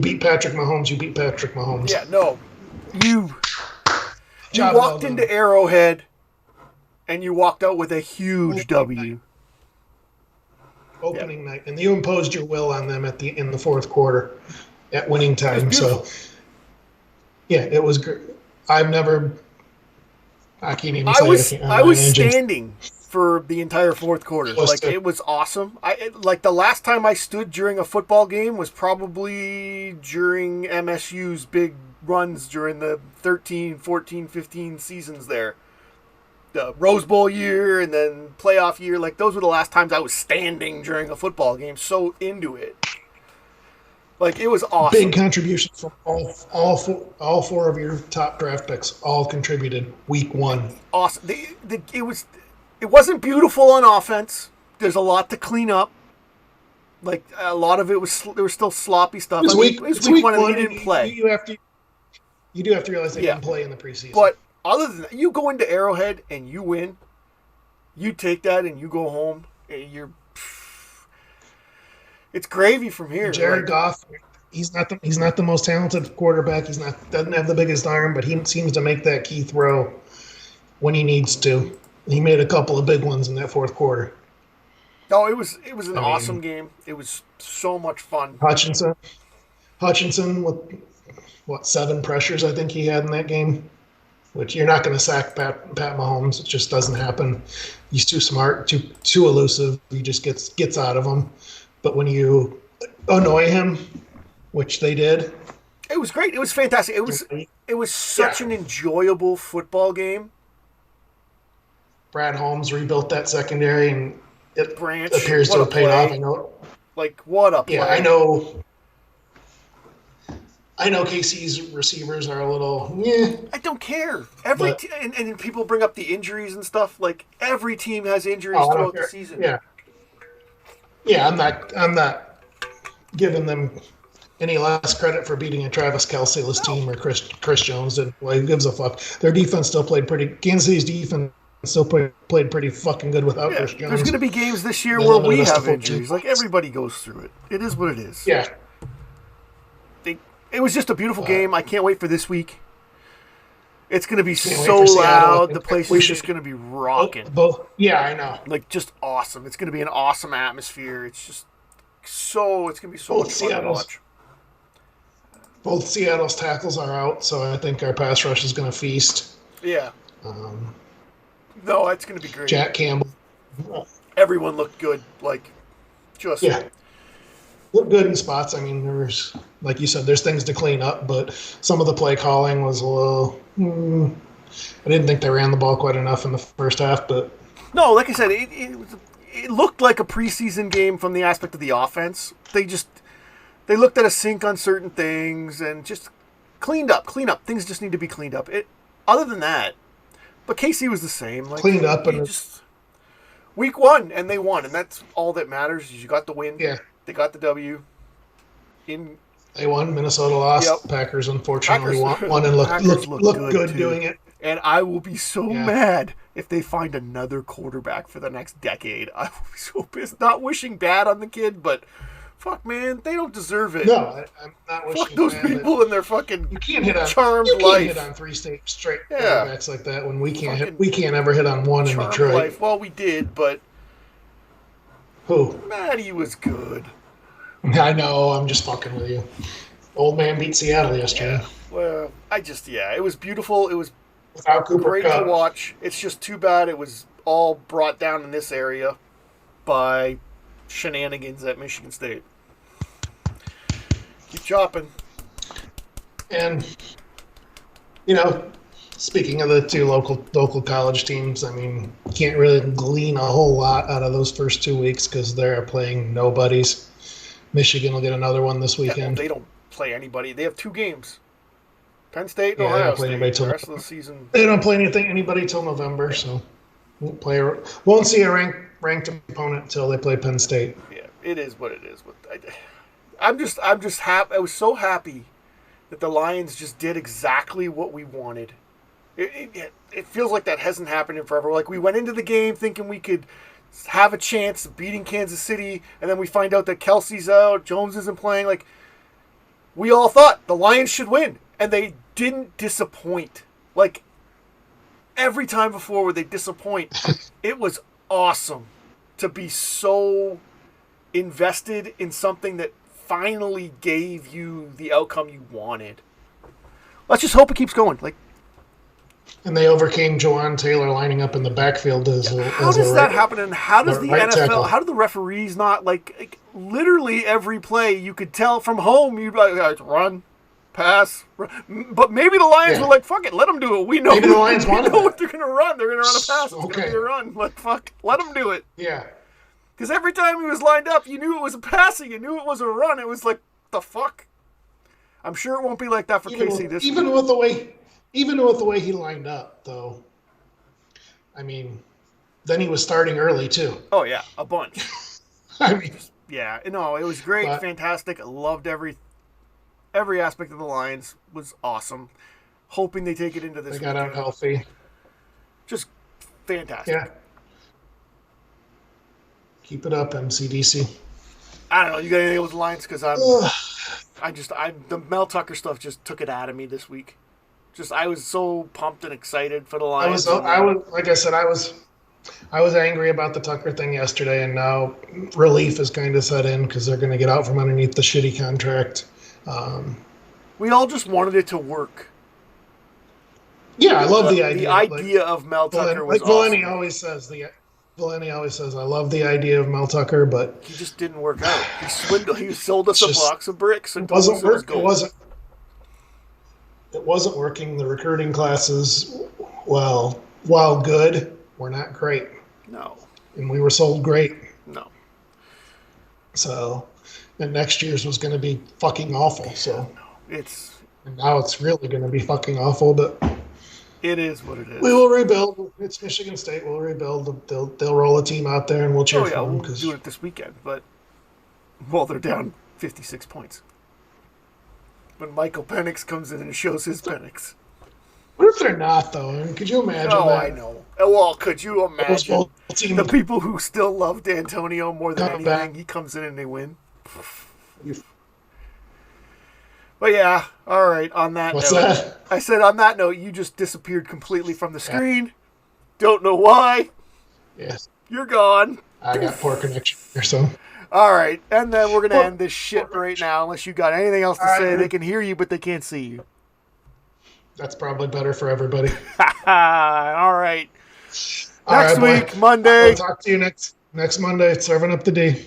beat Patrick Mahomes. You beat Patrick Mahomes. Yeah, no. You Job well walked done. into Arrowhead and you walked out with a huge W. Opening night, and you imposed your will on them in the fourth quarter at winning time. So, yeah, it was great. I can't even say it. I was standing for the entire fourth quarter. Like, it was awesome. Like, the last time I stood during a football game was probably during MSU's big runs during the 13, 14, 15 seasons there. The Rose Bowl year and then playoff year. Like, those were the last times I was standing during a football game. So into it. Like, it was awesome. Big contributions from all four of your top draft picks. All contributed week one. Awesome. It wasn't beautiful on offense. There's a lot to clean up. Like, a lot of it there was still sloppy stuff. It was week one, and he didn't play. You do have to realize they didn't play in the preseason. But other than that, you go into Arrowhead and you win. You take that and you go home. And it's gravy from here. Jared Goff, he's not the most talented quarterback. Doesn't have the biggest arm, but he seems to make that key throw when he needs to. He made a couple of big ones in that fourth quarter. No, it was an awesome game. It was so much fun. Hutchinson with 7 pressures I think he had in that game, which you're not going to sack Pat Mahomes. It just doesn't happen. He's too smart, too elusive. He just gets out of them. But when you annoy him, which they did, it was great. It was fantastic. It was such an enjoyable football game. Brad Holmes rebuilt that secondary, and it Branch, appears to have paid off. I know. Like, what a play. Yeah, I know. KC's receivers are a little, I don't care. And people bring up the injuries and stuff. Like, every team has injuries throughout the season. Yeah. I'm not giving them any less credit for beating a Travis Kelce-less team or Chris Jones. And who gives a fuck? Their defense still played Kansas City's defense still played pretty fucking good without Chris Jones. There's going to be games this year where we have injuries. Like, everybody goes through it. It is what it is. Yeah. It was just a beautiful game. I can't wait for this week. It's going to be so loud. The place is just going to be rocking. Yeah, I know. Like, just awesome. It's going to be an awesome atmosphere. It's just it's going to be so much fun to watch. Both Seattle's tackles are out, so I think our pass rush is going to feast. Yeah. No, it's going to be great. Jack Campbell. Everyone looked good. Like, just... Yeah. Looked good in spots. I mean, there's, like you said, there's things to clean up, but some of the play calling was a little... I didn't think they ran the ball quite enough in the first half, but... No, like I said, it looked like a preseason game from the aspect of the offense. They looked at a sink on certain things and just cleaned up. Things just need to be cleaned up. Other than that, but KC was the same. Like, cleaned up and just week one, and they won, and that's all that matters. Is you got the win. Yeah. They got the W. They won. Minnesota lost. Yep. Packers unfortunately won and looked good doing it. And I will be so mad if they find another quarterback for the next decade. I will be so pissed. Not wishing bad on the kid, but fuck, man, they don't deserve it. No, I'm not wishing fuck those people in their fucking charmed life. You can't hit on 3 straight quarterbacks like that when we can't ever hit on one in Detroit. Life. Well, we did, but who? Matty was good. I know. I'm just fucking with you. Old man beat Seattle yesterday. Yeah. Well, it was beautiful. It was without Cooper great Kupp to watch. It's just too bad it was all brought down in this area by shenanigans at Michigan State. Keep chopping. And, speaking of the 2 local college teams, I mean, you can't really glean a whole lot out of those first 2 weeks because they're playing nobodies. Michigan will get another one this weekend. They don't play anybody. They have 2 games. Penn State and Ohio State. The rest of the season. They don't play anybody till November, so won't see a ranked opponent until they play Penn State. Yeah, it is what it is. I'm just happy. I was so happy that the Lions just did exactly what we wanted. It feels like that hasn't happened in forever. Like, we went into the game thinking we could have a chance of beating Kansas City, and then we find out that Kelsey's out, Jones isn't playing. Like, we all thought the Lions should win, and they didn't disappoint. Like, every time before where they disappoint, it was awesome to be so invested in something that finally gave you the outcome you wanted. Let's just hope it keeps going. Like, and they overcame Jawan Taylor lining up in the backfield how does that happen? And how does the NFL? Tackle. How do the referees not like literally every play? You could tell from home. You'd be like, run, pass, run. But maybe the Lions were like, "Fuck it, let them do it. We know. Maybe the Lions wanted what they're gonna run. They're gonna run a pass. It's okay. gonna be a run. Like fuck, let them do it. Yeah. Because every time he was lined up, you knew it was a passing. You knew it was a run. It was like the fuck. I'm sure it won't be like that for Casey this week. Even with the way he lined up, though. I mean, then he was starting early too. Oh yeah, a bunch. I mean, yeah, no, it was great, fantastic. I loved every aspect of the Lions. Was awesome. Hoping they take it into this. They got out healthy. Just fantastic. Yeah. Keep it up, MCDC. I don't know. You got anything with the Lions? Because the Mel Tucker stuff just took it out of me this week. I was so pumped and excited for the Lions. I was like I said, I was angry about the Tucker thing yesterday, and now relief is kind of set in because they're going to get out from underneath the shitty contract. We all just wanted it to work. Yeah, I love the idea. The idea of Mel Tucker was awesome. Valeni always says, I love the idea of Mel Tucker, but he just didn't work out. He swindled. He sold us a box of bricks and told us it wasn't working. The recruiting classes, while good, were not great. No. And we were sold great. No. So, and next year's was going to be fucking awful. So, and now it's really going to be fucking awful. But it is what it is. We will rebuild. It's Michigan State. We'll rebuild. They'll roll a team out there, and we'll cheer for them. We'll do it this weekend. But they're down 56 points. When Michael Penix comes in and shows his Penix. What if they're not, though? I mean, could you imagine that? I know. Well, could you imagine the people who still love D'Antonio more than anything? He comes in and they win. But yeah, all right, on that What's note. That? I said on that note, you just disappeared completely from the screen. Don't know why. Yes. You're gone. I got poor connection or so. All right, and then we're going to end this shit right now, unless you got anything else to say. They can hear you, but they can't see you. That's probably better for everybody. All right. Next week, Monday. I'll talk to you next Monday. Serving up the D.